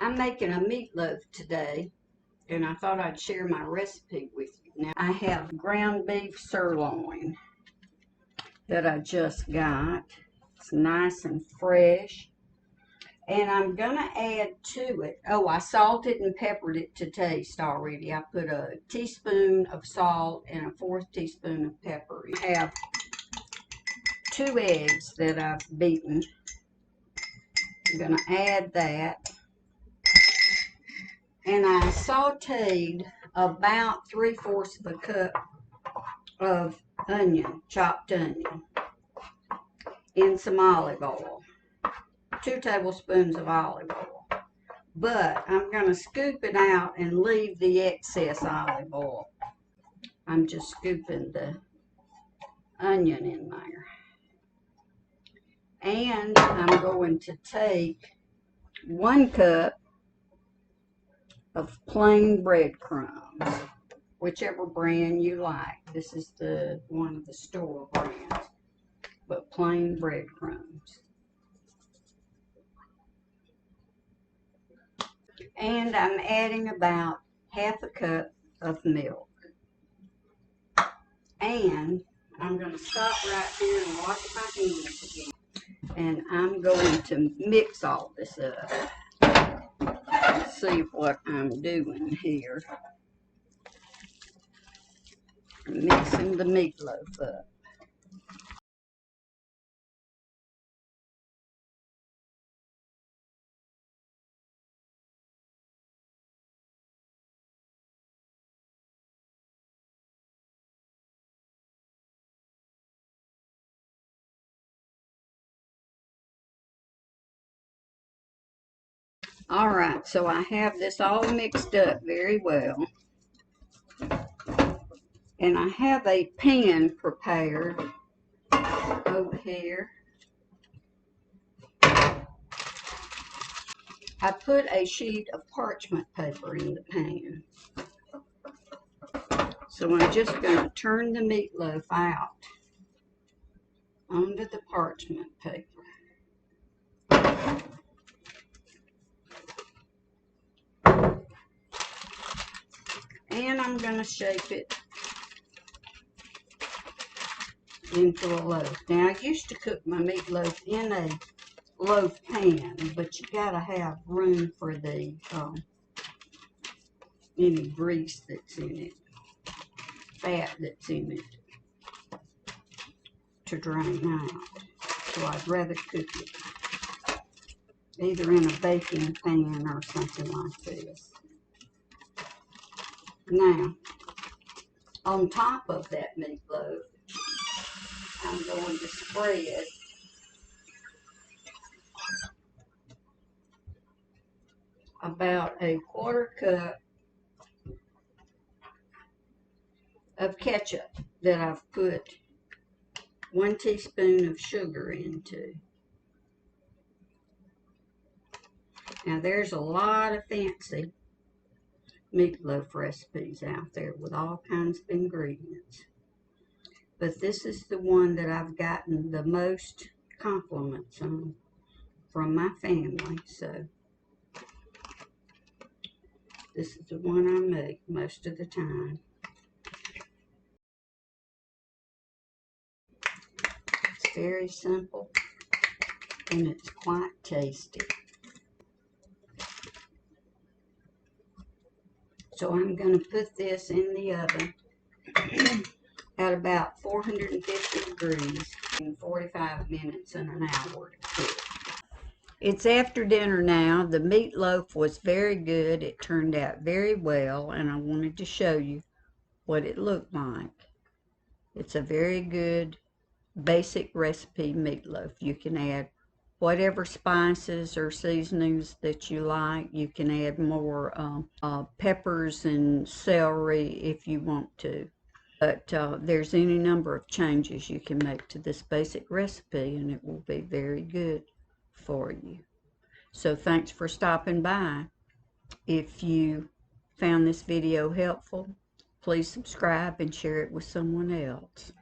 I'm making a meatloaf today, and I thought I'd share my recipe with you. Now, I have ground beef sirloin that I just got. It's nice and fresh. And I'm going to add to it, I salted and peppered it to taste already. I put a teaspoon of salt and a 1/4 teaspoon of pepper. I have 2 eggs that I've beaten. I'm going to add that. And I sauteed about 3/4 of a cup of onion, chopped onion, in some olive oil. 2 tablespoons of olive oil. But I'm going to scoop it out and leave the excess olive oil. I'm just scooping the onion in there. And I'm going to take 1 cup of plain breadcrumbs, whichever brand you like. This is one of the store brands, but plain breadcrumbs. And I'm adding about 1/2 cup of milk. And I'm going to stop right here and wash my hands again. And I'm going to mix all this up. Let's see what I'm doing here. I'm mixing the meatloaf up. All right, so I have this all mixed up very well. And I have a pan prepared over here. I put a sheet of parchment paper in the pan. So I'm just going to turn the meatloaf out onto the parchment paper. And I'm going to shape it into a loaf. Now, I used to cook my meatloaf in a loaf pan, but you got to have room for the any grease that's in it, fat that's in it, to drain out. So I'd rather cook it either in a baking pan or something like this. Now, on top of that meatloaf, I'm going to spread about a 1/4 cup of ketchup that I've put 1 teaspoon of sugar into. Now, there's a lot of fancy meatloaf recipes out there with all kinds of ingredients, but this is the one that I've gotten the most compliments on from my family, so this is the one I make most of the time. It's very simple and it's quite tasty. So I'm going to put this in the oven at about 450 degrees in 45 minutes and an hour to cook. It's after dinner now. The meatloaf was very good. It turned out very well, and I wanted to show you what it looked like. It's a very good basic recipe meatloaf. You can add whatever spices or seasonings that you like. You can add more peppers and celery if you want to. But there's any number of changes you can make to this basic recipe, and it will be very good for you. So thanks for stopping by. If you found this video helpful, please subscribe and share it with someone else.